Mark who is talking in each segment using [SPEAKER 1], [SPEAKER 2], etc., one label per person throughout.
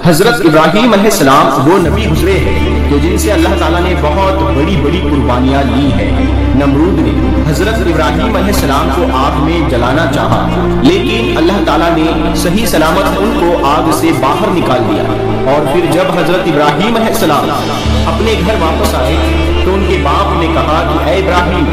[SPEAKER 1] حضرت ابراہیم علیہ السلام وہ نبی گزرے ہیں کہ جن سے اللہ تعالیٰ نے بہت بڑی بڑی قربانیاں لی ہیں۔ نمرود نے حضرت ابراہیم علیہ السلام کو آگ میں جلانا چاہا، لیکن اللہ تعالیٰ نے صحیح سلامت ان کو آگ سے باہر نکال دیا۔ اور پھر جب حضرت ابراہیم علیہ السلام اپنے گھر واپس آئے تو ان کے باپ نے کہا کہ اے ابراہیم،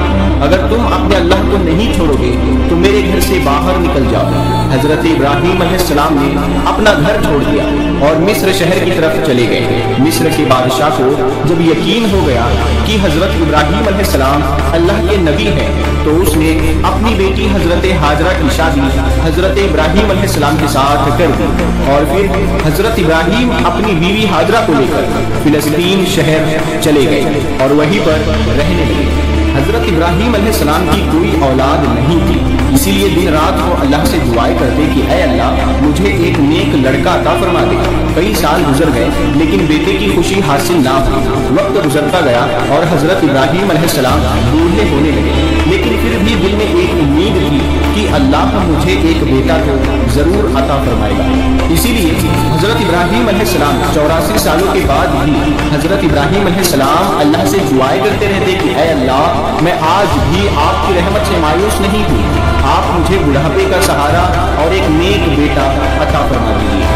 [SPEAKER 1] اگر تم اپنے اللہ کو نہیں چھوڑو گے تو میرے گھر سے باہر نکل جاؤ۔ حضرت ابراہیم علیہ السلام نے اپنا گھر چھوڑ دیا اور مصر شہر کی طرف چلے گئے۔ مصر کے بادشاہ کو جب یقین ہو گیا کہ حضرت ابراہیم علیہ السلام اللہ کے نبی ہیں تو اس نے اپنی بیٹی حضرت ہاجرہ کی شادی حضرت ابراہیم علیہ السلام کے ساتھ کر دی، اور پھر حضرت ابراہیم اپنی بیوی ہاجرہ کو لے کر فلسطین شہر چلے گئے اور وہیں پر رہنے لگے۔ حضرت ابراہیم علیہ السلام کی کوئی اولاد نہیں تھی، اسی لیے دن رات وہ اللہ سے دعائیں کرتے کہ اے اللہ مجھے ایک نیک لڑکا عطا فرما دے۔ کئی سال گزر گئے لیکن بیٹے کی خوشی حاصل نہ ہوئی۔ وقت گزرتا گیا اور حضرت ابراہیم علیہ السلام بوڑھے ہونے لگے، لیکن پھر بھی دل میں ایک امید تھی کہ اللہ مجھے ایک بیٹا کو ضرور عطا فرمائے گا۔ اسی لیے حضرت ابراہیم علیہ السلام 84 سالوں کے بعد بھی حضرت ابراہیم علیہ السلام اللہ سے دعائیں کرتے رہتے کہ اے اللہ میں آج بھی آپ کی رحمت سے مایوس نہیں ہوں، آپ مجھے بڑھاپے کا سہارا اور ایک نیک بیٹا عطا فرما دیجیے۔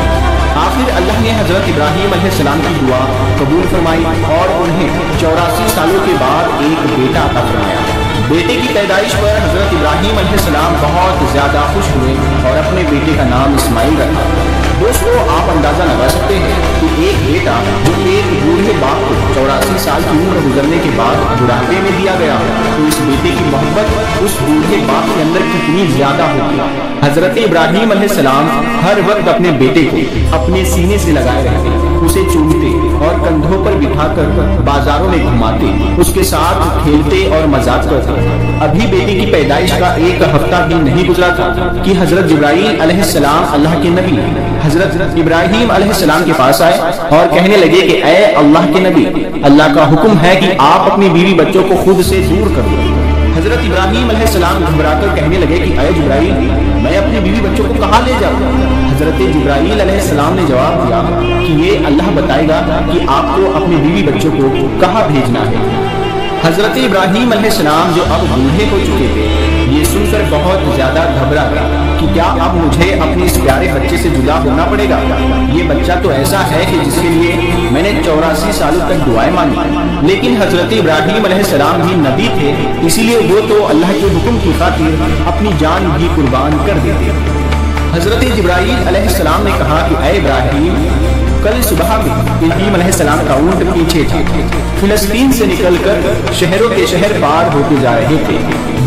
[SPEAKER 1] آخر اللہ نے حضرت ابراہیم علیہ السلام کی دعا قبول فرمائی اور انہیں 84 سالوں کے بعد ایک بیٹا عطا فرمایا۔ بیٹے کی پیدائش پر حضرت ابراہیم علیہ السلام بہت زیادہ خوش ہوئے اور اپنے بیٹے کا نام اسماعیل رکھا۔ دوستو آپ اندازہ لگا سکتے ہیں کہ ایک بیٹا جو ایک بوڑھے باپ کو 84 سال کی عمر گزرنے کے بعد بڑھاپے میں دیا گیا تو اس بیٹے کی محبت اس بوڑھے باپ کے اندر کتنی زیادہ ہوگی۔ حضرت ابراہیم علیہ السلام ہر وقت اپنے بیٹے کو اپنے سینے سے لگائے رہتے، اسے چومتے اور کندھوں پر بٹھا کر بازاروں میں گھماتے، اس کے ساتھ کھیلتے اور مذاق کرتے۔ ابھی بیٹے کی پیدائش کا ایک ہفتہ بھی نہیں گزرا تھا کہ حضرت جبرائیل علیہ السلام اللہ کے نبی حضرت ابراہیم علیہ السلام کے پاس آئے اور کہنے لگے کہ اے اللہ کے نبی، اللہ کا حکم ہے کہ آپ اپنی بیوی بچوں کو خود سے دور کر دو۔ حضرت ابراہیم علیہ السلام گھبرا کر کہنے لگے کہ اے جبرائیل، میں اپنی بیوی بچوں کو کہاں لے جاؤں؟ حضرت جبرائیل علیہ السلام نے جواب دیا کہ یہ اللہ بتائے گا کہ آپ کو اپنی بیوی بچوں کو کہاں بھیجنا ہے۔ حضرت ابراہیم علیہ السلام جو اب بوڑھے ہو چکے تھے یہ سن کر بہت زیادہ گھبرا گیا کہ کیا اب مجھے اپنے اس پیارے بچے سے جدا ہونا پڑے گا؟ یہ بچہ تو ایسا ہے کہ جس کے لیے میں نے 84 سالوں تک دعائیں مانگی، لیکن حضرت ابراہیم علیہ السلام بھی نبی تھے، اسی لیے وہ تو اللہ کے حکم کی خاطر اپنی جان بھی قربان کر دیتے۔ حضرت جبرائیل علیہ السلام نے کہا کہ اے ابراہیم، کل صبح میں ابراہیم علیہ السلام کا اونٹ پیچھے تھا، فلسطین سے نکل کر شہروں کے شہر پار ہوتے جا رہے تھے۔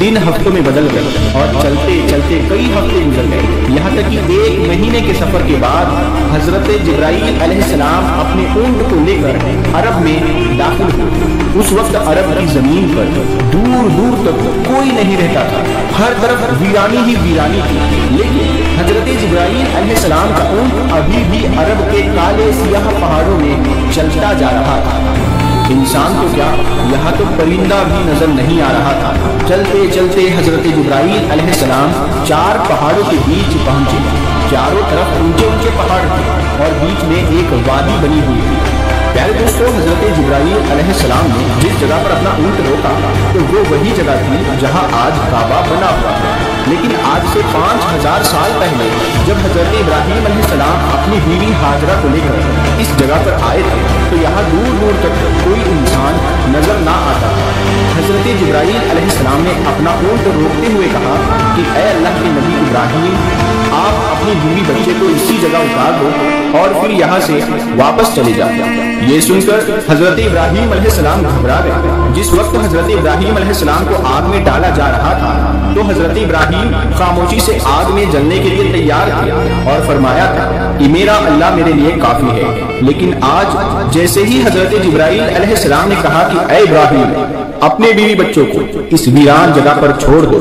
[SPEAKER 1] دن ہفتوں میں بدل گئے اور چلتے چلتے کئی ہفتے گزر گئے، یہاں تک کہ 1 مہینے کے سفر کے بعد حضرت جبرائیل علیہ السلام اپنے اونٹ کو لے کر عرب میں داخل ہوئے۔ اس وقت عرب کی زمین پر دور دور تک کوئی نہیں رہتا تھا، ہر طرف ویرانی ہی ویرانی تھی، لیکن حضرت جبرائیل علیہ السلام کا اونٹ ابھی بھی عرب کے کالے سیاہ پہاڑوں میں چلتا جا رہا تھا۔ انسان تو کیا، یہاں تو پرندہ بھی نظر نہیں آ رہا تھا۔ چلتے چلتے حضرت جبرائیل علیہ السلام 4 پہاڑوں کے بیچ پہنچے۔ چاروں طرف اونچے اونچے پہاڑ تھے اور بیچ میں ایک وادی بنی ہوئی تھی۔ پیارے دوستو، حضرت جبرائیل علیہ السلام نے جس جگہ پر اپنا اونٹ روکا تو وہ وہی جگہ تھی جہاں آج کعبہ بنا ہوا تھا، لیکن آج سے 5000 سال پہلے جب حضرت ابراہیم علیہ السلام اپنی بیوی ہاجرہ کو لے کر اس جگہ پر آئے تھے تو یہاں دور دور تک کوئی انسان نظر نہ آتا تھا۔ حضرت جبرائیل علیہ السلام نے اپنا اونٹ روکتے ہوئے کہا کہ اے اللہ کے نبی ابراہیم، آپ اپنی بیوی بچے کو اسی جگہ اتار دو اور پھر یہاں سے واپس چلے جاؤ۔ یہ سن کر حضرت ابراہیم علیہ السلام گھبرا گئے۔ جس وقت حضرت ابراہیم علیہ السلام کو آگ میں ڈالا جا رہا تھا تو حضرت ابراہیم خاموشی سے آگ میں جلنے کے لیے تیار تھے اور فرمایا تھا کہ میرا اللہ میرے لیے کافی ہے۔ لیکن آج جیسے ہی حضرت جبرائیل علیہ السلام نے کہا کہ اے ابراہیم، اپنے بیوی بچوں کو اس ویران جگہ پر چھوڑ دو،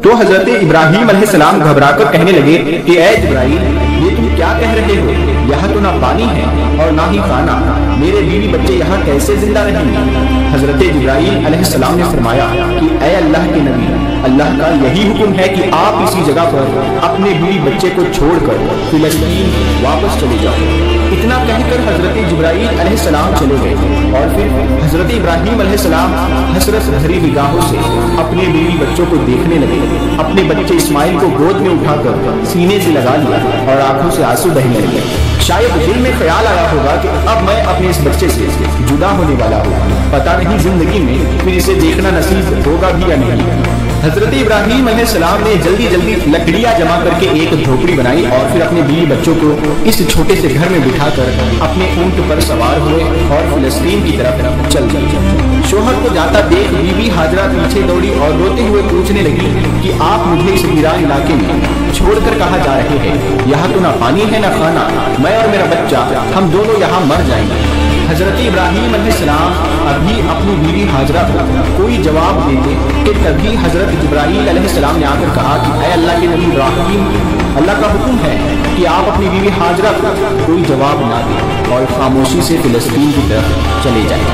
[SPEAKER 1] تو حضرت ابراہیم علیہ السلام گھبرا کر کہنے لگے کہ اے جبرائیل، یہ تم کیا کہہ رہے ہو؟ یہاں تو نہ پانی ہے اور نہ ہی کھانا، میرے بیوی بچے یہاں کیسے زندہ رہیں گے؟ حضرت جبرائیل علیہ السلام نے فرمایا کہ اے اللہ کے نبی، اللہ کا یہی حکم ہے کہ آپ اسی جگہ پر اپنے بیوی بچے کو چھوڑ کر فلسطین واپس چلے جاؤ۔ اتنا کہہ کر حضرت جبرائیل علیہ السلام چلے گئے اور پھر حضرت ابراہیم علیہ السلام حسرت بھری نگاہوں سے اپنے بیوی بچوں کو دیکھنے لگے. اپنے بچے اسماعیل کو گود میں اٹھا کر سینے سے لگا لیا اور آنکھوں سے آنسو بہنے لگے. شاید دل میں خیال آیا ہوگا کہ اب میں اپنے اس بچے سے جدا ہونے والا ہوں, پتہ نہیں زندگی میں پھر اسے دیکھنا نصیب ہوگا بھی یا نہیں. حضرت ابراہیم علیہ السلام نے جلدی جلدی لکڑیاں جمع کر کے ایک جھوپڑی بنائی اور پھر اپنے بیوی بچوں کو اس چھوٹے سے گھر میں بٹھا کر اپنے اونٹ پر سوار ہوئے اور فلسطین کی طرف چل گئے. شوہر کو جاتا دیکھ بیوی ہاجرہ پیچھے دوڑی اور روتے ہوئے پوچھنے لگی کہ آپ مجھے اس ویران علاقے میں چھوڑ کر کہاں جا رہے ہیں؟ یہاں تو نہ پانی ہے نہ کھانا, میں اور میرا بچہ ہم دونوں یہاں مر جائیں گے. حضرت ابراہیم علیہ السلام ابھی اپنی بیوی ہاجرہ کو کوئی جواب دیتے کہ تبھی حضرت جبرائیل علیہ السلام نے آ کر کہا کہ اے اللہ کے نبی ابراہیم, اللہ کا حکم ہے کہ آپ اپنی بیوی ہاجرہ کو کوئی جواب نہ دیں اور خاموشی سے فلسطین کی طرف چلے جائیں.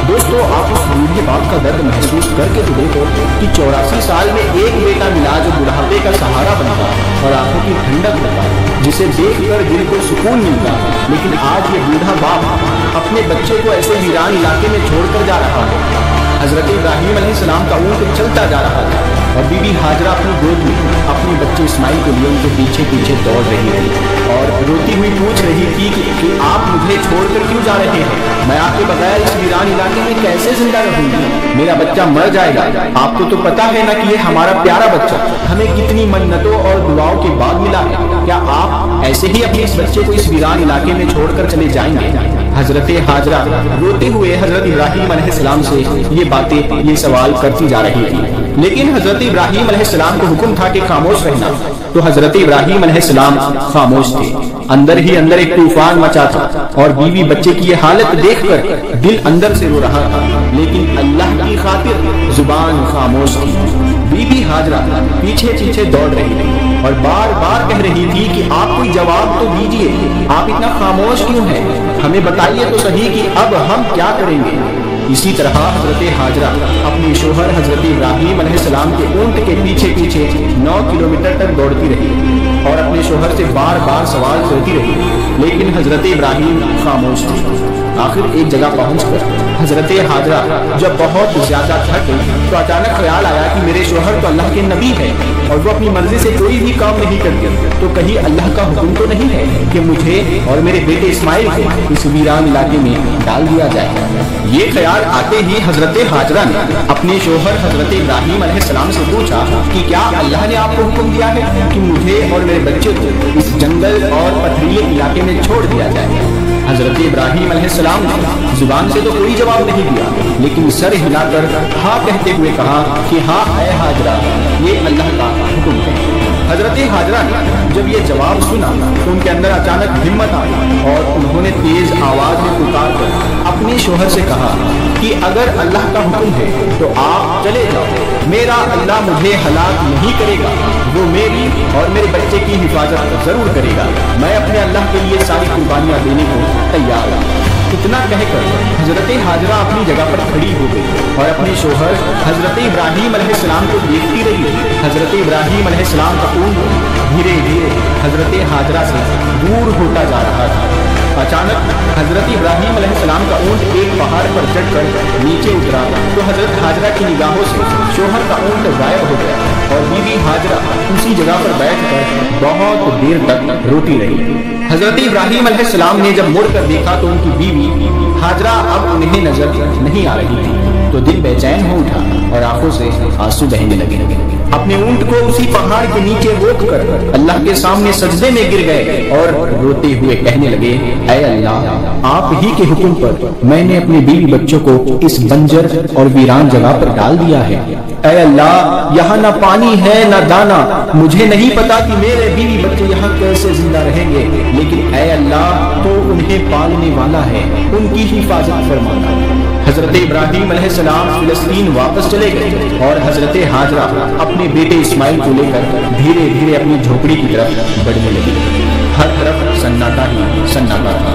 [SPEAKER 1] دوستو, آپ اس بوڑھے باپ کا درد محسوس کر کے تو دیکھو کہ 84 سال میں ایک بیٹا ملا جو بڑھاپے کا سہارا بنتا اور آنکھوں کی ٹھنڈک ہوتا, جسے دیکھ کر دل کو سکون ملتا, لیکن آج یہ بوڑھا باپ اپنے بچے کو ایسے ویران علاقے میں چھوڑ کر جا رہا ہے. حضرت ابراہیم علیہ السلام کا اونٹ چلتا جا رہا تھا اور بی بی ہاجرہ اپنی گود میں اپنے بچے اسماعیل کے لیے ان کے پیچھے پیچھے دوڑ رہی تھی اور روتی ہوئی پوچھ رہی تھی کہ آپ مجھے چھوڑ کر کیوں جا رہے ہیں؟ میں آپ کے بغیر اس ویران علاقے میں کیسے زندہ رہوں گی؟ میرا بچہ مر جائے گا. آپ کو تو پتا ہے نا کہ یہ ہمارا پیارا بچہ ہمیں کتنی منتوں اور دعاؤں کے بعد ملا ہے. کیا آپ ایسے ہی اپنے اس بچے کو اس ویران علاقے میں چھوڑ کر چلے جائیں گے؟ حضرت ہاجرہ روتے ہوئے حضرت ابراہیم علیہ السلام سے یہ باتیں, یہ سوال کرتی جا رہی تھی, لیکن حضرت ابراہیم علیہ السلام کو حکم تھا کہ خاموش رہنا. تو حضرت ابراہیم علیہ السلام خاموش تھے. اندر ہی اندر ایک طوفان مچا تھا اور بیوی بچے کی یہ حالت دیکھ کر دل اندر سے رو رہا تھا, لیکن اللہ کی خاطر زبان خاموش تھی. بی بی ہاجرہ پیچھے پیچھے دوڑ رہی تھی اور بار بار کہہ رہی تھی کہ آپ کوئی جواب تو دیجئے, آپ اتنا خاموش کیوں ہیں؟ ہمیں بتائیے تو صحیح کہ اب ہم کیا کریں گے. اسی طرح حضرت ہاجرہ اپنے شوہر حضرت ابراہیم علیہ السلام کے اونٹ کے پیچھے پیچھے 9 کلومیٹر تک دوڑتی رہی اور اپنے شوہر سے بار بار سوال کرتی رہی, لیکن حضرت ابراہیم خاموش تھے. آخر ایک جگہ پہنچ کر حضرت ہاجرہ جب بہت زیادہ تھک گئی تو اچانک خیال آیا کہ میرے شوہر تو اللہ کے نبی ہے اور وہ اپنی مرضی سے کوئی بھی کام نہیں کرتے, تو کہیں اللہ کا حکم تو نہیں ہے کہ مجھے اور میرے بیٹے اسماعیل کو اس ویران علاقے میں ڈال دیا جائے. یہ خیال آتے ہی حضرت ہاجرہ نے اپنے شوہر حضرت ابراہیم علیہ السلام سے پوچھا کہ کیا اللہ نے آپ کو حکم دیا ہے کہ مجھے اور میرے بچے کو اس جنگل اور پتھریلے علاقے میں چھوڑ دیا جائے؟ حضرت ابراہیم علیہ السلام نے زبان سے تو کوئی جواب نہیں دیا, لیکن سر ہلا کر ہاں کہتے ہوئے کہا کہ ہاں اے ہاجرہ, یہ اللہ کا حکم ہے. حضرت ہاجرہ نے جب یہ جواب سنا تو ان کے اندر اچانک ہمت آئی اور انہوں نے تیز آواز میں پکار کر اپنے شوہر سے کہا کہ اگر اللہ کا حکم ہے تو آپ چلے جاؤ, میرا اللہ مجھے ہلاک نہیں کرے گا, وہ میری اور میرے بچے کی حفاظت ضرور کرے گا. میں اپنے اللہ کے لیے ساری قربانیاں دینے کو تیار ہوں. اتنا کہہ کر حضرت ہاجرہ اپنی جگہ پر کھڑی ہو گئی اور اپنے شوہر حضرت ابراہیم علیہ السلام کو دیکھتی رہی. حضرت ابراہیم علیہ السلام کا اونٹ دھیرے دھیرے حضرت ہاجرہ سے دور ہوتا جا رہا تھا. اچانک حضرت ابراہیم علیہ السلام کا اونٹ ایک پہاڑ پر چڑھ کر نیچے اترا تو حضرت ہاجرہ کی نگاہوں سے شوہر کا اونٹ غائب ہو گیا اور بی بی ہاجرہ اسی جگہ پر بیٹھ کر بہت دیر تک روتی رہی. حضرت ابراہیم علیہ السلام نے جب مڑ کر دیکھا تو ان کی بیوی ہاجرہ اب انہیں نظر نہیں آ رہی تھی, تو دل بے چین ہو اٹھا اور آنکھوں سے آنسو بہنے لگے. اپنے اونٹ کو اسی پہاڑ کے نیچے روک کر اللہ کے سامنے سجدے میں گر گئے اور روتے ہوئے کہنے لگے, اے اللہ, آپ ہی کے حکم پر میں نے اپنے بیوی بچوں کو اس بنجر اور ویران جگہ پر ڈال دیا ہے. اے اللہ, یہاں نہ پانی ہے نہ دانا, مجھے نہیں پتا کہ میرے بیوی بچے یہاں کیسے زندہ رہیں گے, لیکن اے اللہ تو انہیں پالنے والا ہے, ان کی حفاظت فرمانا. حضرت ابراہیم علیہ السلام فلسطین واپس چلے گئے اور حضرت ہاجرہ اپنے بیٹے اسماعیل کو لے کر دھیرے دھیرے اپنی جھوپڑی کی طرف بڑھنے لگی. ہر طرف سناٹا ہی سناٹا تھا.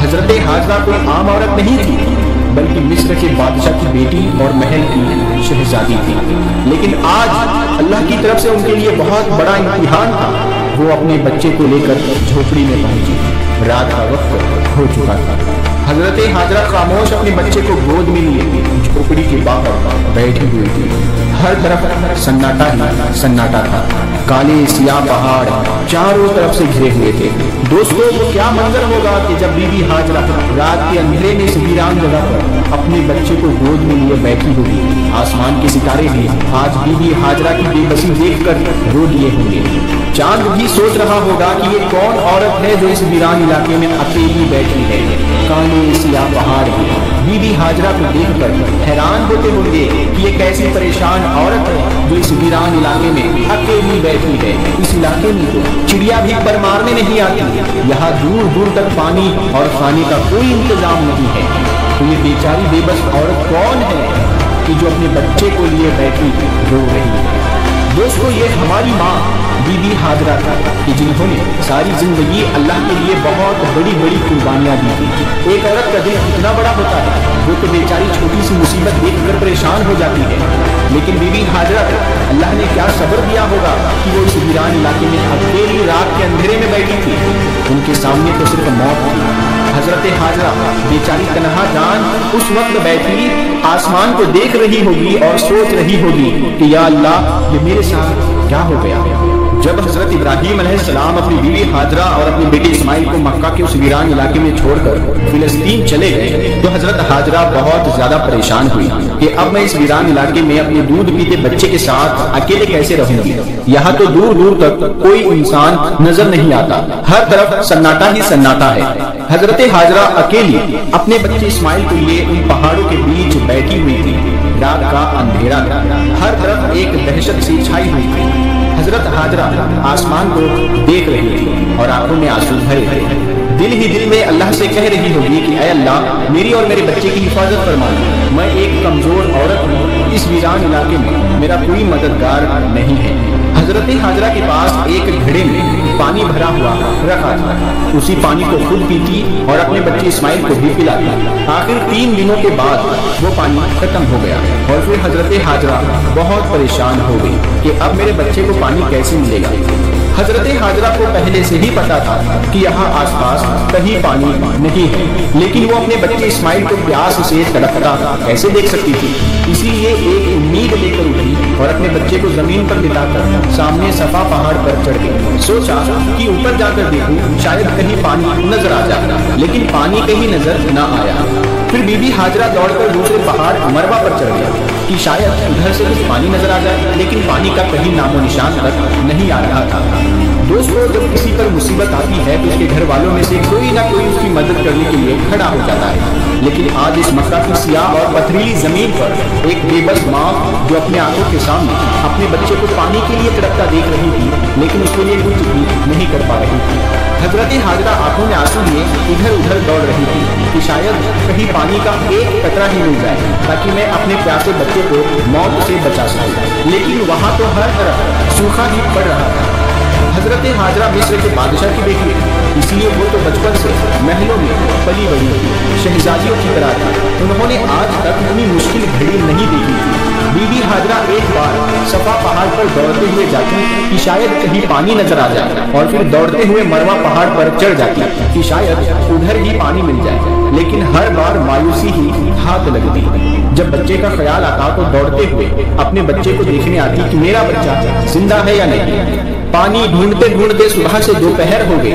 [SPEAKER 1] حضرت ہاجرہ کوئی عام عورت نہیں تھی بلکہ مصر کے بادشاہ کی بیٹی اور محل کی شہزادی تھی. لیکن آج اللہ کی طرف سے ان کے لیے بہت بڑا امتحان تھا. वो अपने बच्चे को लेकर झोपड़ी में पहुंची। रात का वक्त हो चुका था। हजरत हाजरा खामोश अपने बच्चे को गोद में लिए झोपड़ी के बाहर बैठी हुई थी। हर तरफ सन्नाटा ही सन्नाटा था। काले सियाह पहाड़ चारों तरफ से घिरे हुए थे। दोस्तों, वो क्या मंजर होगा कि जब बीबी हाजरा रात के अंधेरे में इस वीरान जगह पर अपने बच्चे को गोद में लिए बैठी होगी। आसमान के सितारे भी आज बीबी हाजरा की बेबसी देखकर रो दिए होंगे। चांद भी सोच रहा होगा कि ये कौन औरत है जो इस वीरान इलाके में अकेली बैठी है। काले सियाह पहाड़ भी बीबी हाजरा को देखकर हैरान होते होंगे कि ये कैसी परेशान औरत है जो इस वीरान इलाके में अकेली बैठी है। इस इलाके में तो चिड़िया भी पर मारने नहीं आती। यहाँ दूर दूर तक पानी और खाने का कोई इंतजाम नहीं है। तो ये बेचारी बेबस औरत कौन है कि जो अपने बच्चे को लिए बैठी रो रही है। दोस्तों, ये हमारी माँ बीबी हाजरा था कि जिन्होंने सारी जिंदगी अल्लाह के लिए बहुत बड़ी बड़ी कुर्बानियाँ दी थी। एक औरत का दिल कितना बड़ा होता है, वो तो बेचारी छोटी सी मुसीबत देखकर परेशान हो जाती है। लेकिन बीबी हाजरा को अल्लाह ने क्या सब्र दिया होगा कि वो इस वीरान इलाके में अकेली रात के अंधेरे में बैठी थी। उनके सामने तो सिर्फ मौत थी। हजरत हाजरा बेचारी तन्हा जान उस वक्त बैठी आसमान को देख रही होगी और सोच रही होगी कि या अल्लाह, ये मेरे साथ क्या हो गया। जब हजरत इब्राहीम अलैहिस्सलाम अपनी बीवी हाजरा और अपने बेटे इस्माइल को मक्का के उस वीरान इलाके में छोड़कर फिलिस्तीन चले गए तो हजरत हाजरा बहुत ज्यादा परेशान हुई कि अब मैं इस वीरान इलाके में अपने दूध पीते बच्चे के साथ अकेले कैसे रहूंगी। यहाँ तो दूर दूर तक कोई इंसान नजर नहीं आता। हर तरफ सन्नाटा ही सन्नाटा है। हजरत हाजरा अकेली अपने बच्चे इस्माइल को लिए उन पहाड़ों के बीच बैठी हुई थी। रात का अंधेरा था। हर तरफ एक दहशत सी छाई हुई थी। हजरत हाजरा आसमान को देख रही थी और आंखों में आंसू भरे थे। दिल ही दिल में अल्लाह से कह रही होगी कि ऐ अल्लाह, मेरी और मेरे बच्चे की हिफाजत फरमा। मैं एक कमजोर औरत हूँ। इस वीरान इलाके में मेरा कोई मददगार नहीं है। हजरत हाजरा के पास एक घड़े में पानी भरा हुआ रखा था। उसी पानी को खुद पीती और अपने बच्चे इस्माइल को भी पिलाती। आखिर 3 दिनों के बाद वो पानी खत्म हो गया और फिर हजरत हाजरा बहुत परेशान हो गई कि अब मेरे बच्चे को पानी कैसे मिलेगा। हजरत हाजरा को पहले से ही पता था कि यहाँ आसपास कहीं पानी नहीं है, लेकिन वो अपने बच्चे इस्माइल को प्यास से तड़पता कैसे देख सकती थी। इसीलिए एक उम्मीद लेकर उठी और अपने बच्चे को जमीन पर बिठाकर सामने सफा पहाड़ पर चढ़ गई। सोचा कि ऊपर जाकर देखूं, शायद कहीं पानी नजर आ जाए, लेकिन पानी कहीं नजर न आया। फिर बीबी हाजरा दौड़कर दूसरे पहाड़ मरवा पर चढ़ गया कि शायद उधर से कुछ पानी नजर आ जाए, लेकिन पानी का कहीं नामो निशान तक नहीं आ रहा था। दोस्तों, जब किसी पर मुसीबत आती है तो उसके घर वालों में से कोई ना कोई उसकी मदद करने के लिए खड़ा हो जाता है। लेकिन आज इस मक्का की सियाह और पथरीली जमीन पर एक बेबस माँ जो अपने आंखों के सामने अपने बच्चे को पानी के लिए तड़पता देख रही थी, लेकिन उसके लिए कुछ भी नहीं कर पा रही थी। हजरत हाजरा आंखों में आंसू लिए इधर उधर दौड़ रही थी कि शायद कहीं पानी का एक कतरा ही मिल जाए ताकि मैं अपने प्यासे बच्चे को मौत से बचा सकूं। लेकिन वहाँ तो हर तरफ सूखा ही पड़ रहा था। हजरत हाजरा मिस्र के बादशाह की बेटी थी, इसलिए वो तो बचपन से महलों में पली बड़ी थी, शहजादियों की तरह थी। उन्होंने आज तक इतनी मुश्किल घड़ी नहीं देखी थी। बीबी हाजरा एक बार सफा पहाड़ पर दौड़ते हुए जाती कि शायद कहीं पानी नजर आ जाए और फिर दौड़ते हुए मरवा पहाड़ पर चढ़ जाती कि शायद उधर ही पानी मिल जाए, लेकिन हर बार मायूसी ही हाथ लगती। जब बच्चे का ख्याल आता तो दौड़ते हुए अपने बच्चे को देखने आती कि मेरा बच्चा जिंदा है या नहीं। पानी ढूंढते ढूंढते सुबह से दोपहर हो गई।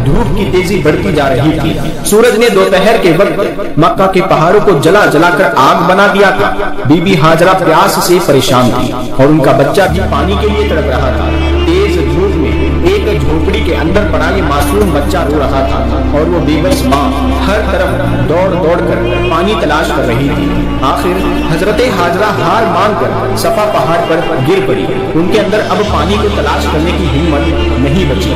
[SPEAKER 1] धूप की तेजी बढ़ती जा रही थी। सूरज ने दोपहर के वक्त मक्का के पहाड़ों को जला जलाकर आग बना दिया था। बीबी हाजरा प्यास से परेशान थी और उनका बच्चा भी पानी के लिए तड़प रहा था। तेज धूप में एक झोपड़ी के अंदर पड़ा ये मासूम बच्चा रो रहा था और वो बेबस माँ हर तरफ दौड़ दौड़ कर पानी तलाश कर रही थी। आखिर हजरत हाजरा हार मानकर सफा पहाड़ पर गिर पड़ी। उनके अंदर अब पानी को तलाश करने की हिम्मत नहीं बची।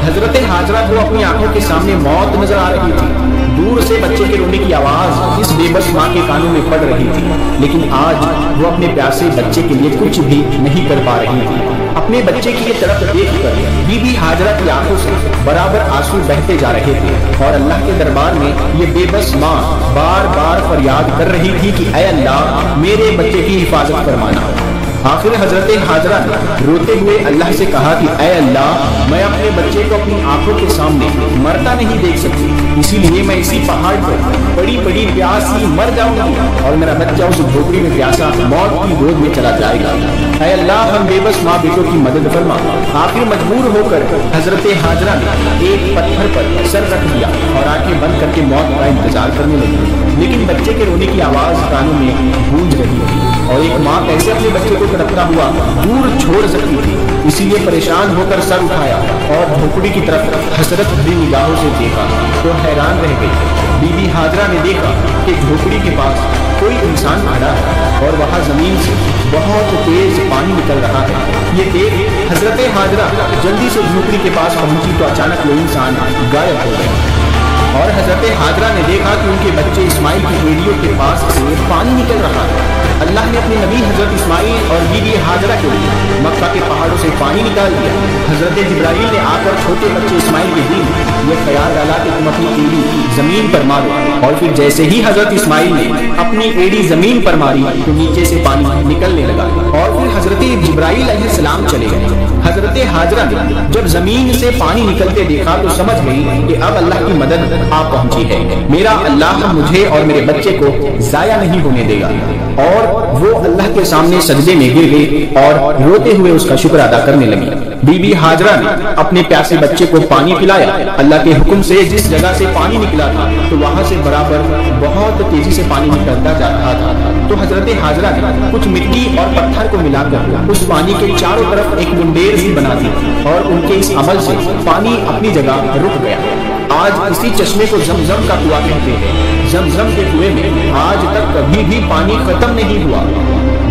[SPEAKER 1] हजरत हाजरा को अपनी आंखों के सामने मौत नजर आ रही थी। दूर से बच्चे के रोने की आवाज इस बेबस माँ के कानों में पड़ रही थी, लेकिन आज वो अपने प्यासे बच्चे के लिए कुछ भी नहीं कर पा रही थी। अपने बच्चे की ये तड़प देखकर बीबी हाजरा की आंखों से बराबर आंसू बहते जा रहे थे और अल्लाह के दरबार में ये बेबस माँ बार बार फरियाद कर रही थी कि ऐ अल्लाह, मेरे बच्चे की हिफाजत फरमाना। आखिर हजरत हाजरा रोते हुए अल्लाह से कहा कि ऐ अल्लाह, मैं अपने बच्चे को अपनी आंखों के सामने मरता नहीं देख सकती, इसीलिए मैं इसी पहाड़ पर बड़ी बड़ी प्यासी मर जाऊंगी और मेरा बच्चा उस झोपड़ी में प्यासा मौत की गोद में चला जाएगा। ऐ अल्लाह, हम बेबस माँ बेटों की मदद फरमा। आखिर मजबूर होकर हजरत हाजरा ने एक पत्थर पर सर रख दिया और आंखें बंद करके मौत का इंतजार करने लगी, लेकिन बच्चे के रोने की आवाज कानों में गूंज रही थी और एक माँ कैसे अपने बच्चे को तड़पता हुआ दूर छोड़ सकती थी। इसीलिए परेशान होकर सर उठाया और झोपड़ी की तरफ हसरत भरी निगाहों से देखा तो हैरान रह गई। बीबी हाजरा ने देखा कि झोपड़ी के पास कोई इंसान खड़ा है और वहाँ जमीन से बहुत तेज पानी निकल रहा है। ये देख हजरत हाजरा जल्दी से झोपड़ी के पास पहुंची तो अचानक वो इंसान गायब हो गया और हजरत हाजरा ने देखा कि उनके बच्चे इस्माइल की एड़ियों के पास से पानी निकल रहा है। अल्लाह ने अपने नबी हजरत इस्माइल और बीबी हाजरा के लिए मक्का के पहाड़ों से पानी निकाल दिया। हजरत जिब्राइल ने आकर छोटे बच्चे इस्माइल के दिल ये ख्याल डाला कि तुम अपनी एड़ी जमीन पर मारो और फिर जैसे ही हजरत इस्माइल ने अपनी एड़ी जमीन पर मारी तो नीचे से पानी निकलने लगा और फिर हजरत जिब्राइल अलैहिस्सलाम चले गए। हजरत हाजरा ने जब जमीन से पानी निकलते देखा तो समझ गई कि अब अल्लाह की मदद आ पहुंची है। मेरा अल्लाह मुझे और मेरे बच्चे को जाया नहीं होने देगा। और वो अल्लाह के सामने सजदे में गिर गई और रोते हुए उसका शुक्र अदा करने लगी। बीबी हाजरा ने अपने प्यासे बच्चे को पानी पिलाया। अल्लाह के हुक्म से जिस जगह से पानी निकला था तो वहां से बराबर बहुत तेजी से पानी निकलता जा रहा था। तो हजरत हाजरा ने कुछ मिट्टी और पत्थर को मिलाकर उस पानी के चारों तरफ एक मुंडेर सी बना दी और उनके इस अमल से पानी अपनी जगह रुक गया। आज इसी चश्मे को जमजम का कुआं कहते हैं। जमजम के कुएं में आज तक कभी भी पानी खत्म नहीं हुआ।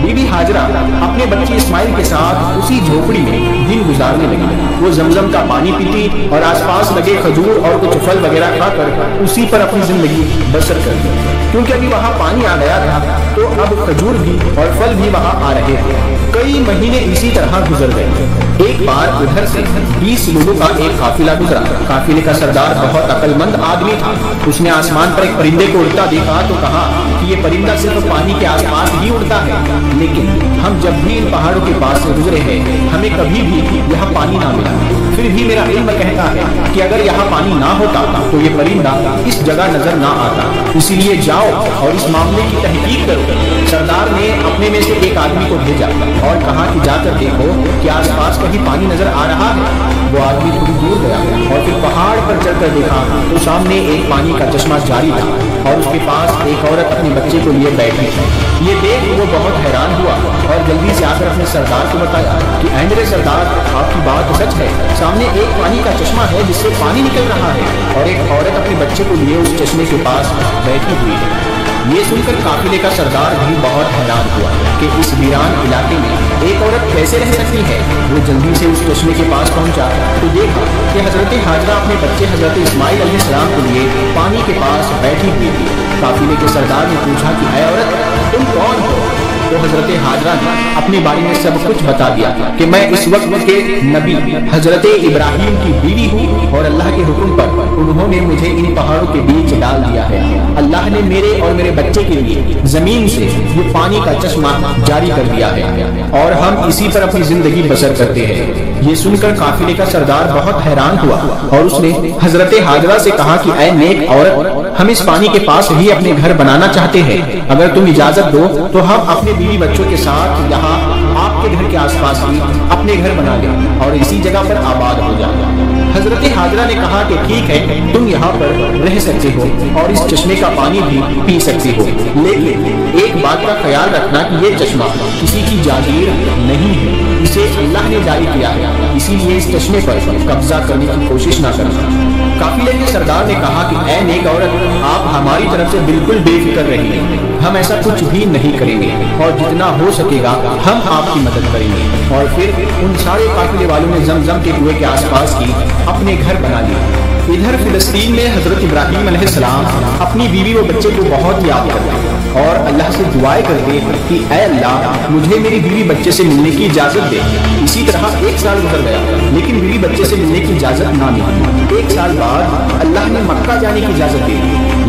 [SPEAKER 1] बीबी हाजरा अपने बच्चे इस्माइल के साथ उसी झोपड़ी में दिन गुजारने लगी। वो जमजम का पानी पीती और आसपास लगे खजूर और कुछ फल वगैरह खाकर उसी पर अपनी जिंदगी बसर करती, क्योंकि अभी वहाँ पानी आ गया था तो अब खजूर भी और फल भी वहाँ आ रहे थे। कई महीने इसी तरह गुजर गए। एक बार उधर से 20 लोगों का एक काफिला गुजरा। काफिले का सरदार बहुत अक्लमंद आदमी था। उसने आसमान पर एक परिंदे को उड़ता देखा तो कहा कि ये परिंदा सिर्फ पानी के आसपास ही उड़ता है, लेकिन हम जब भी इन पहाड़ों के पास से गुजरे हैं हमें कभी भी यहाँ पानी ना मिला। फिर भी मेरा इल्म कहता है कि अगर यहाँ पानी ना होता तो ये परिंदा इस जगह नजर ना आता। इसीलिए जाओ और इस मामले की तहकीक करो। सरदार ने अपने में से एक आदमी को भेजा और कहा कि जाकर देखो कि आसपास कहीं पानी नजर आ रहा है। वो आदमी थोड़ी दूर गया और फिर पहाड़ पर चढ़कर देखा तो सामने एक पानी का चश्मा जारी था और उसके पास एक औरत अपने बच्चे को लिए बैठी थी। ये देख वो बहुत हैरान हुआ और जल्दी से आकर अपने सरदार को बताया कि ऐ मेरे सरदार, आपकी बात सच है, सामने एक पानी का चश्मा है जिससे पानी निकल रहा है और एक औरत अपने बच्चे को लिए उस चश्मे के पास बैठी हुई है। ये सुनकर काफिले का सरदार भी बहुत हैरान हुआ कि इस वीरान इलाके में एक औरत कैसे रह सकती है। वो जल्दी से उस चश्मे के पास पहुंचा तो देखा कि हजरत हाजरा अपने बच्चे हजरत इस्माइल अलैहिस्सलाम के लिए पानी के पास बैठी हुई थी। काफिले के सरदार ने पूछा कि ऐ औरत, तुम कौन हो? तो हजरत हाजरा ने अपने बारे में सब कुछ बता दिया कि मैं इस वक्त के नबी हजरत इब्राहिम की बीवी हूँ और अल्लाह के हुक्म पर उन्होंने मुझे इन पहाड़ों के बीच डाल दिया है। अल्लाह ने मेरे और मेरे बच्चे के लिए जमीन से ये पानी का चश्मा जारी कर दिया है और हम इसी पर अपनी जिंदगी बसर करते हैं। ये सुनकर काफिले का सरदार बहुत हैरान हुआ और उसने हजरत हाजरा से कहा कि ऐ नेक औरत, हम इस पानी के पास ही अपने घर बनाना चाहते हैं। अगर तुम इजाजत दो तो हम अपने बीवी बच्चों के साथ यहाँ आपके घर के आसपास ही अपने घर बना लें और इसी जगह पर आबाद हो जाए। हजरत हाजरा ने कहा कि ठीक है, तुम यहाँ पर रह सकते हो और इस चश्मे का पानी भी पी सकते हो, लेकिन एक बात का ख्याल रखना कि ये चश्मा किसी की जागीर नहीं है, इसे अल्लाह ने जारी किया है, इसीलिए इस चश्मे पर कब्जा करने की कोशिश ना करना। काफिले के सरदार ने कहा कि ऐ नेक औरत, आप हमारी तरफ से बिल्कुल बेफिक्र रहिए, हम ऐसा कुछ भी नहीं करेंगे और जितना हो सकेगा हम आपकी मदद करेंगे। और फिर उन सारे काफिले वालों ने जमजम के कुएं के आसपास ही अपने घर बना लिए। इधर फिलिस्तीन में हजरत इब्राहिम अलैहिस्सलाम अपनी बीवी व बच्चे को बहुत याद करते और अल्लाह से दुआएं करते कि ऐ अल्लाह, मुझे मेरी बीवी बच्चे से मिलने की इजाजत दे। इसी तरह 1 साल गुजर गया लेकिन बीवी बच्चे से मिलने की इजाजत ना मिली। 1 साल बाद अल्लाह ने मक्का जाने की इजाजत दी,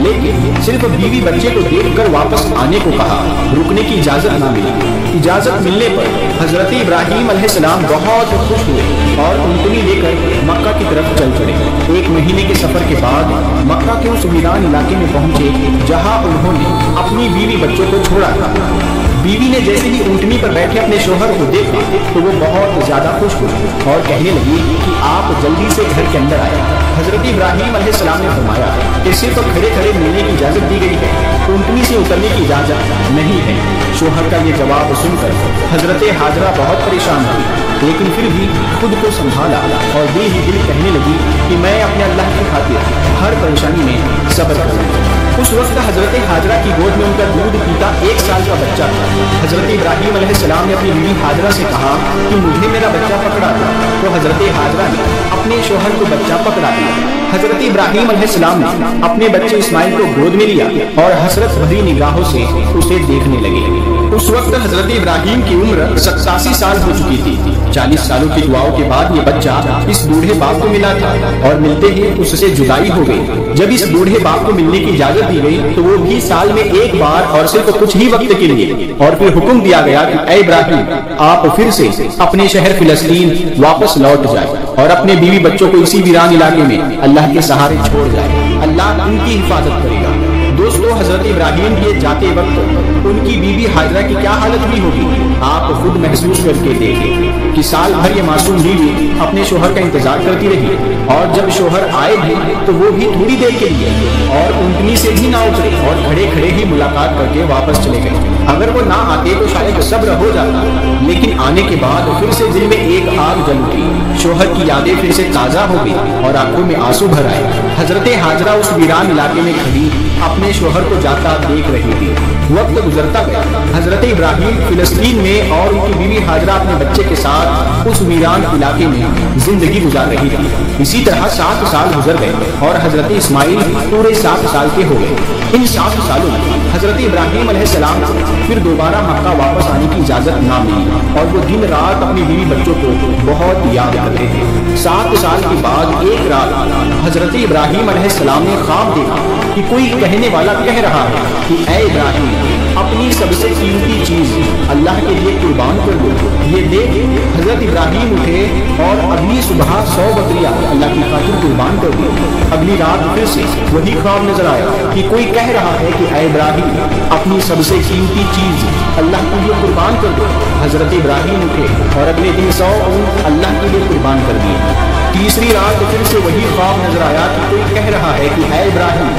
[SPEAKER 1] लेकिन सिर्फ बीवी बच्चे को देखकर वापस आने को कहा। रुकने की इजाजत ना मिली। इजाजत मिलने पर हजरत इब्राहीम अलैहिस्सलाम बहुत खुश हुए और ऊँटनी लेकर मक्का की तरफ चल पड़े। 1 महीने के सफर के बाद मक्का के उस वीरान इलाके में पहुंचे जहां उन्होंने अपनी बीवी बच्चों को छोड़ा था। बीवी ने जैसे ही ऊँटनी पर बैठे अपने शोहर को देखा तो वो बहुत ज्यादा खुश हुई और कहने लगी कि आप जल्दी से घर के अंदर आए। हजरत इब्राहीम अलैहिस्सलाम ने फरमाया कि सिर्फ खड़े खड़े मिलने की इजाजत दी गई है, ऊँटनी से उतरने की इजाजत नहीं है। शोहर का ये जवाब सुनकर हजरत हाजरा बहुत परेशान हुई, लेकिन फिर भी खुद को संभाला और दिल ही दिल कहने लगी कि मैं अपने अल्लाह की खातिर हर परेशानी में सब्र करूंगी। उस वक्त हजरत हाजरा की गोद में उनका दूध पीता 1 साल का बच्चा था। हजरत इब्राहीम अलैहिस्सलाम ने अपनी बीवी हाजरा से कहा कि मुझे मेरा बच्चा पकड़ा दो, तो हजरत हाजरा ने अपने शोहर को बच्चा पकड़ा दिया। हजरत इब्राहीम अलैहिस्सलाम ने अपने बच्चे इस्माइल को गोद में लिया और हसरत भरी निगाहों से उसे देखने लगे। उस वक्त हजरत इब्राहीम की उम्र 87 साल हो चुकी थी। 40 सालों की दुआओं के बाद ये बच्चा इस बूढ़े बाप को मिला था और मिलते ही उससे जुदाई हो गई। जब इस बूढ़े बाप को मिलने की इजाजत दी गई तो वो भी साल में 1 बार और सिर्फ कुछ ही वक्त के लिए, और फिर हुक्म दिया गया कि ऐ इब्राहीम आप फिर से अपने शहर फिलिस्तीन वापस लौट जाए और अपने बीवी बच्चों को इसी वीरान इलाके में अल्लाह के सहारे छोड़ जाए। अल्लाह उनकी हिफाजत करेगा। दोस्तों, हजरत इब्राहीम के जाते वक्त उनकी बीवी हाजरा की क्या हालत हुई होगी आप खुद महसूस करके देखें कि साल भर ये मासूम बीवी अपने शोहर का इंतजार करती रही और जब शोहर आए भी तो वो भी थोड़ी देर के लिए और ऊँटनी से भी ना उतरे और खड़े खड़े ही मुलाकात करके वापस चले गए। अगर वो ना आते तो शायद सब्र हो जाता, लेकिन आने के बाद फिर से दिल में एक आग जल उठी। शोहर की यादें फिर से ताजा हो गई और आंखों में आंसू भर आए। हजरत हाजरा उस वीरान इलाके में खड़ी अपने शोहर को जाता देख रही थी। वक्त गुजरता गया। हजरत इब्राहीम फिलिस्तीन में और उनकी बीवी हाजरा अपने बच्चे के साथ उस वीरान इलाके में जिंदगी गुजार रही थी। इसी तरह 7 साल गुजर गए और हजरत इस्माइल पूरे 7 साल के हो गए। इन 7 सालों में हजरत इब्राहीम अलैहिस्सलाम को फिर दोबारा मक्का वापस आने की इजाजत ना मिली और वो दिन रात अपनी बीवी बच्चों को बहुत याद करते थे। 7 साल के बाद एक रात हजरत इब्राहीम अलैहिस्सलाम ने ख्वाब देखा कि कोई कहने वाला कह रहा है कि ऐ इब्राहीम अपनी सबसे कीमती चीज अल्लाह के लिए कुर्बान कर दो। ये देख हजरत इब्राहीम उठे और अगली सुबह 100 बकरियां अल्लाह की खातिर कुर्बान कर दी। अगली रात फिर से वही ख्वाब नजर आया कि कोई कह रहा है कि ऐ इब्राहीम अपनी सबसे कीमती चीज अल्लाह के लिए कुर्बान कर दो। हजरत इब्राहीम उठे और अगले दिन 100 ऊँट अल्लाह के लिए कुर्बान कर दिए। तीसरी रात फिर से वही ख्वाब नजर आया कि कोई कह रहा है कि ऐ इब्राहीम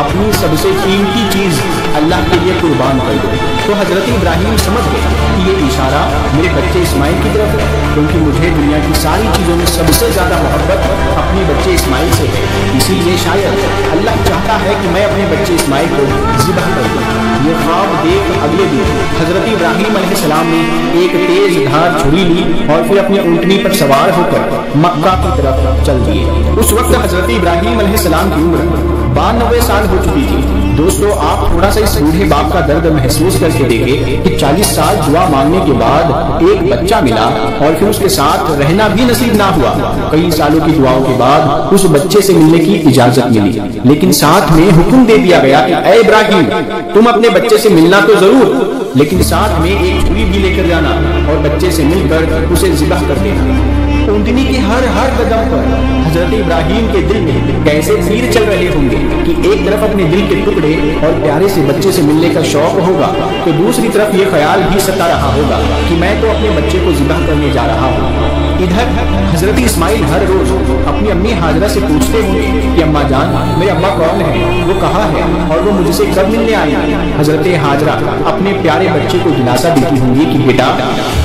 [SPEAKER 1] अपनी सबसे कीमती चीज अल्लाह के लिए कुर्बान कर दो। तो हजरत इब्राहीम समझ गए कि ये इशारा मेरे बच्चे इस्माइल की तरफ है, क्योंकि मुझे दुनिया की सारी चीजों में सबसे ज्यादा मोहब्बत अपने बच्चे इस्माइल से है। इसीलिए शायद अल्लाह चाहता है कि मैं अपने बच्चे इस्माइल को ज़िबह कर दूं। ये ख्वाब देख अगले दिन हजरत इब्राहीम अलैहिस्सलाम ने एक तेज धार छुरी ली और फिर अपनी ऊँटनी पर सवार होकर मक्का की तरफ चल दिए। उस वक्त हजरत इब्राहीम अलैहिस्सलाम की उम्र 92 साल हो चुकी थी। दोस्तों, आप थोड़ा सा इस बूढ़े बाप का दर्द महसूस करके देखें कि 40 साल दुआ मांगने के बाद एक बच्चा मिला और फिर उसके साथ रहना भी नसीब ना हुआ। कई सालों की दुआओं के बाद उस बच्चे से मिलने की इजाजत मिली, लेकिन साथ में हुक्म दे दिया गया कि ऐ इब्राहीम तुम अपने बच्चे से मिलना तो जरूर, लेकिन साथ में एक छुरी भी लेकर जाना और बच्चे से मिलकर उसे ज़िबह कर देना। ऊँटनी के हर कदम पर हजरत इब्राहीम के दिल में कैसे तीर चल रहे होंगे कि एक तरफ अपने दिल के टुकड़े और प्यारे से बच्चे से मिलने का शौक होगा तो दूसरी तरफ ये ख्याल भी सता रहा होगा कि मैं तो अपने बच्चे को ज़िबह करने जा रहा हूँ। इधर हजरत इस्माइल हर रोज अपनी अम्मी हाजरा से पूछते होंगे कि अम्मा जान मेरे अब्बा कौन है, वो कहाँ है और वो मुझसे कब मिलने आए। हजरत हाजरा अपने प्यारे बच्चे को दिलासा देती होंगी कि बेटा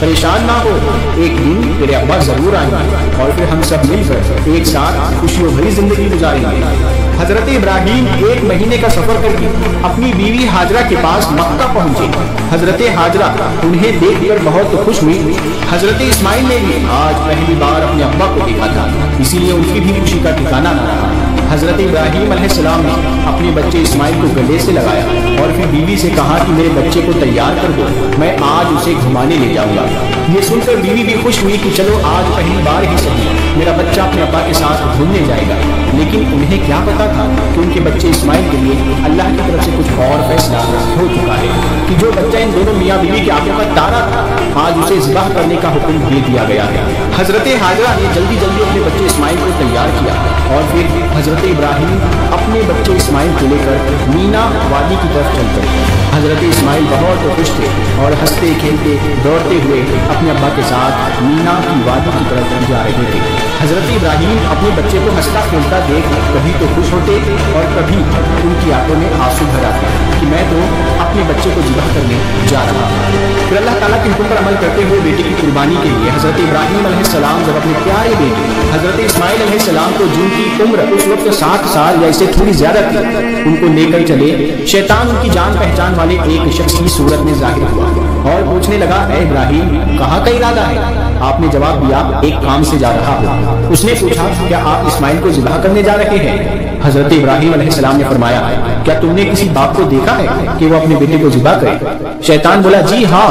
[SPEAKER 1] परेशान ना हो, एक दिन तेरे अब्बा जरूर आएंगे और फिर हम सब मिलकर एक साथ खुशियों भरी जिंदगी गुजारेंगे। हजरत इब्राहीम 1 महीने का सफर करके अपनी बीवी हाजरा के पास मक्का पहुंचे। हजरत हाजरा उन्हें देखकर बहुत खुश हुई। हजरत इस्माइल ने भी आज पहली बार अपने अब्बा को देखा था, इसीलिए उनकी भी खुशी का ठिकाना न रहा। حضرت ابراہیم علیہ السلام نے اپنے بچے اسماعیل کو گلے سے لگایا اور پھر بیوی سے کہا کہ میرے بچے کو تیار کر دو، میں آج اسے گھمانے لے جاؤں گا۔ یہ سن کر بیوی بھی خوش ہوئی کہ چلو آج پہلی بار ہی صحیح میرا بچہ اپنے ابا کے ساتھ گھومنے جائے گا۔ لیکن انہیں کیا پتا تھا کہ ان کے بچے اسماعیل کے لیے اللہ کی طرف سے کچھ اور فیصلہ ہو چکا ہے، کہ جو بچہ ان دونوں میاں بیوی کے آنکھوں کا تارا تھا آج اسے ذبح کرنے کا حکم دے دیا گیا ہے۔ حضرت ہاجرہ نے جلدی جلدی اپنے بچے اسماعیل کو تیار کیا اور پھر حضرت ابراہیم اپنے بچے اسماعیل کو لے کر مینا وادی کی طرف چل پڑے۔ حضرت اسماعیل بہت خوش تھے اور ہنستے کھیلتے دوڑتے ہوئے اپنے ابا کے ساتھ مینا کی وادی کی طرف جا رہے تھے۔ حضرت ابراہیم اپنے بچے کو ہنستا کھیلتا دیکھ کبھی تو خوش ہوتے اور کبھی ان کی آنکھوں میں آنسو بھر آتے کہ میں تو اپنے بچے کو ذبح کرنے جا رہا ہوں۔ پھر اللہ تعالیٰ کے حکم پر عمل کرتے ہوئے بیٹے کی قربانی کے لیے حضرت ابراہیم علیہ السلام جب اپنے پیارے بیٹے حضرت اسماعیل علیہ السلام کو جن کی عمر اس وقت 7 سال یا اس سے تھوڑی زیادہ تھی ان کو لے کر چلے، شیطان ان کی جان پہچان والے ایک شخص کی صورت میں ظاہر ہوا اور پوچھنے لگا، اے ابراہیم کہاں کا ارادہ ہے؟ آپ نے جواب دیا، ایک کام سے جا رہا ہوں۔ اس نے پوچھا، کیا آپ اسماعیل کو ذبح کرنے جا رہے ہیں؟ حضرت ابراہیم علیہ السلام نے فرمایا، کیا تم نے کسی باپ کو دیکھا ہے کہ وہ اپنے بیٹے کو ذبح کرے؟ شیطان بولا، جی ہاں،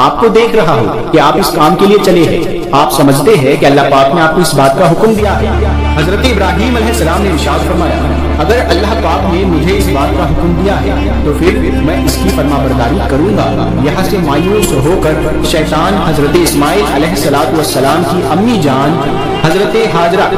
[SPEAKER 1] آپ کو دیکھ رہا ہوں کہ آپ اس کام کے لیے چلے ہیں۔ آپ سمجھتے ہیں کہ اللہ پاک نے آپ کو اس بات کا حکم دیا ہے؟ حضرت ابراہیم علیہ السلام نے ارشاد فرمایا، اگر اللہ پاک نے مجھے اس بات کا حکم دیا ہے تو پھر میں اس کی فرما برداری کروں گا۔ یہاں سے مایوس ہو کر شیطان حضرت اسماعیل علیہ السلام کی امی جان حضرت ہاجرہ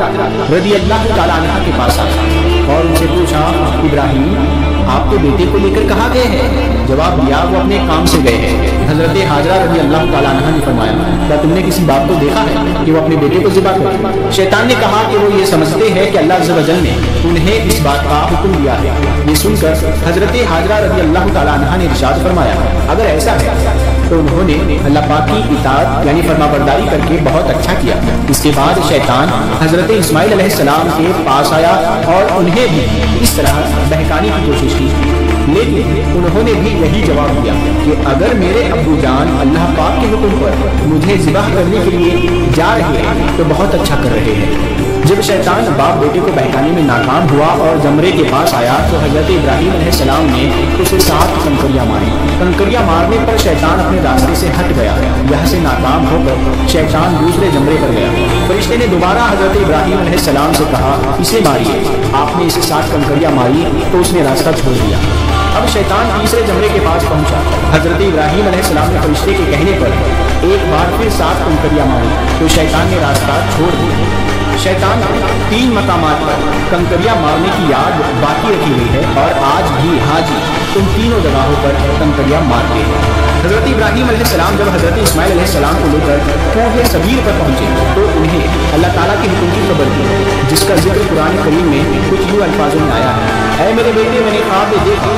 [SPEAKER 1] رضی اللہ تعالیٰ عنہ کے پاس آیا اور ان سے پوچھا، ابراہیم آپ کے بیٹے کو لے کر کہاں گئے ہیں؟ جواب دیا، وہ اپنے کام سے گئے ہیں۔ حضرت ہاجرہ رضی اللہ تعالیٰ عنہ نے فرمایا، کیا تم نے کسی باپ کو دیکھا ہے کہ وہ اپنے بیٹے کو ذبح کرے؟ شیطان نے کہا کہ وہ یہ سمجھتے ہیں کہ اللہ عز و جل نے انہیں اس بات کا حکم دیا ہے۔ یہ سن کر حضرت ہاجرہ رضی اللہ تعالیٰ عنہ نے ارشاد فرمایا، اگر ایسا ہے تو انہوں نے اللہ پاک کی اطاعت یعنی فرما برداری کر کے بہت اچھا کیا۔ اس کے بعد شیطان حضرت اسماعیل علیہ السلام کے پاس آیا اور انہیں بھی اس طرح بہکانے کی کوشش کی، لیکن انہوں نے بھی یہی جواب دیا کہ اگر میرے ابو جان اللہ پاک کے حکم پر مجھے ذبح کرنے کے لیے جا رہے ہیں تو بہت اچھا کر رہے ہیں۔ جب شیطان باپ بیٹے کو بہکانے میں ناکام ہوا اور جمرے کے پاس آیا تو حضرت ابراہیم علیہ السلام نے اسے 7 کنکریاں ماری۔ کنکریاں مارنے پر شیطان اپنے راستے سے ہٹ گیا، یہاں سے ناکام ہو کر شیطان دوسرے جمرے پر گیا۔ فرشتے نے دوبارہ حضرت ابراہیم علیہ السلام سے کہا، اسے ماریے۔ آپ نے اسے 7 کنکریاں ماری تو اس نے راستہ چھوڑ دیا۔ اب شیطان تیسرے جمرے کے پاس پہنچا۔ حضرت ابراہیم علیہ السلام نے فرشتے کے کہنے پر ایک بار پھر 7 کنکریاں ماری تو شیطان نے راستہ چھوڑ دیا۔ شیطان 3 مقامات پر کنکریاں مارنے کی یاد باقی رکھی ہوئی ہے اور آج بھی حاجی تم تینوں جگہوں پر کنکریاں مارتے ہیں۔ حضرت ابراہیم علیہ السلام جب حضرت اسماعیل علیہ السلام کو لے کر کوہ صغیر پر پہنچے تو انہیں اللہ تعالیٰ کے حکم کی خبر دی، جس کا ذکر قرآن کریم میں کچھ یوں الفاظوں میں آیا ہے، اے میرے بیٹے میں نے خواب میں دیکھا،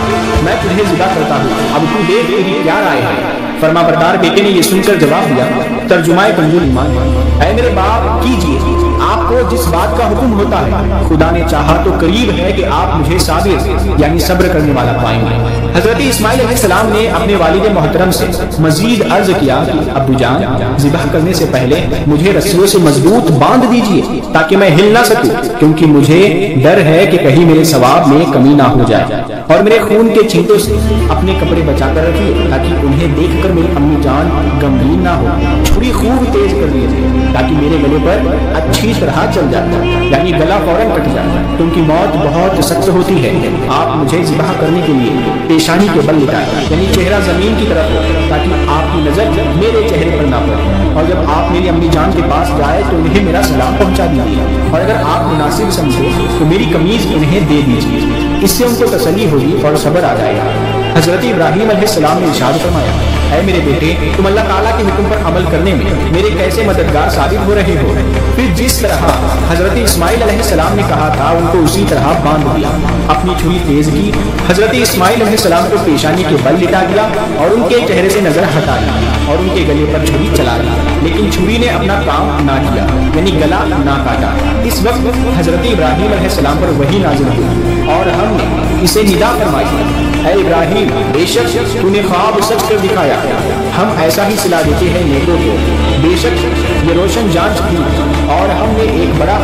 [SPEAKER 1] میں تجھے ذبح کرتا ہوں، اب تو دیکھ تیری کیا رائے ہے؟ فرما بردار بیٹے نے یہ سن کر جواب دیا، ترجمہ کنزُ ایمان، اے میرے باپ کیجیے، آپ کو جس بات کا حکم ہوتا ہے خدا نے چاہا تو قریب ہے کہ آپ مجھے صابر یعنی صبر کرنے والا پائیں گے۔ حضرت اسماعیل علیہ السلام نے اپنے والد محترم سے مزید عرض کیا کہ ابو جان ذبح کرنے سے پہلے مجھے رسیوں سے مضبوط باندھ دیجیے تاکہ میں ہل نہ سکوں، کیونکہ مجھے ڈر ہے کہ کہیں میرے ثواب میں کمی نہ ہو جائے، اور میرے خون کے چھینٹوں سے اپنے کپڑے بچا کر رکھیے تاکہ انہیں دیکھ کر میری امی جان غمگین نہ ہو۔ چھری خوب تیز کر دیجیے تاکہ میرے گلے پر اچھی طرح چل جاتا یعنی گلا فوراً کٹ جاتا، کیونکہ موت بہت سخت ہوتی ہے۔ آپ مجھے ذبح کرنے کے لیے پیشانی کے بل لٹائیں یعنی چہرہ زمین کی طرف ہو تاکہ آپ کی نظر میرے چہرے پر نہ پڑے، اور جب آپ میری امی جان کے پاس جائے تو انہیں میرا سلام پہنچا دیجیے، اور اگر آپ مناسب سمجھے تو میری قمیض انہیں دے دیجیے، اس سے ان کو تسلی ہوگی اور صبر آ جائے گا۔ حضرت ابراہیم علیہ السلام نے ارشاد فرمایا، اے میرے بیٹے تم اللہ تعالیٰ کے حکم پر عمل کرنے میں میرے کیسے مددگار ثابت ہو رہے ہو۔ پھر جس طرح حضرت اسماعیل علیہ السلام نے کہا تھا ان کو اسی طرح باندھ دیا، اپنی چھری تیز کی، حضرت اسماعیل علیہ السلام کو پیشانی کے بل لٹا دیا اور ان کے چہرے سے نظر ہٹا لی اور ان کے گلے پر چھری چلا دی، لیکن چھری نے اپنا کام نہ کیا یعنی گلا نہ کاٹا۔ اس وقت حضرت ابراہیم علیہ السلام پر وحی نازل ہوئی اور ہم نے اسے ندا فرمائی، اے ابراہیم بے شک تو نے خواب سچ کر دکھایا، आया, हम ऐसा ही सिला देते हैं नेकों को। बेशक ये रोशन जांच की और हमने एक बड़ा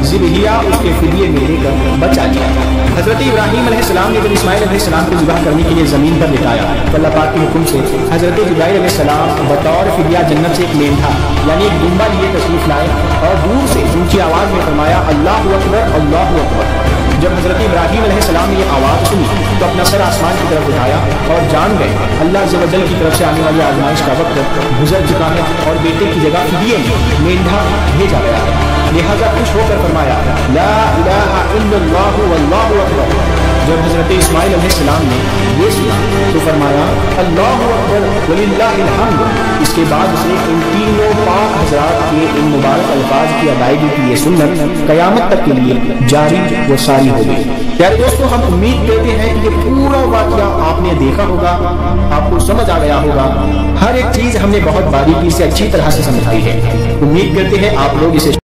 [SPEAKER 1] ज़िबहिया उसके फिदिये में देकर बचा लिया। हज़रत इब्राहीम अलैहिस्सलाम ने जब इस्माइल अलैहिस्सलाम को ज़िबह करने के लिए ज़मीन पर लिटाया तो अल्लाह पाक के हुक्म से हज़रत जिब्राइल अलैहिस्सलाम बतौर फिदिया जन्नत से एक मेंढा यानी एक दुम्बा लिए तशरीफ लाए और दूर से ऊंची आवाज़ में फरमाया अल्लाहु अकबर अल्लाहु अकबर। जब हज़रत इब्राहीम अलैहिस्सलाम ने ये आवाज़ सुनी तो अपना सर आसमान की तरफ उठाया और जान गए अल्लाह अज़्ज़ व जल की तरफ से आने वाली आज़माइश का वक्त गुजर चुका है और बेटे की जगह फिदिये में मेंढा भेजा गया है। लिहाजा खुश होकर फरमाया ला इलाहा इल्लल्लाहु वल्लाहु अकबर। जब हज़रत इस्माइल अलैहिस्सलाम ने ये सुना तो फरमाया अल्लाहु अकबर वलिल्लाहिल हम्द। इसके बाद उसने इन तीनों पाक हज़रात के इन मुबारक अल्फाज की अदायगी की ये सुन्नत क़यामत तक के लिए जारी व सारी हो गई। यार दोस्तों, हम उम्मीद करते हैं कि ये पूरा वाक़या आपने देखा होगा, आपको समझ आ गया होगा। हर एक चीज़ हमने बहुत बारीकी से अच्छी तरह से समझाई है। उम्मीद करते हैं आप लोग इसे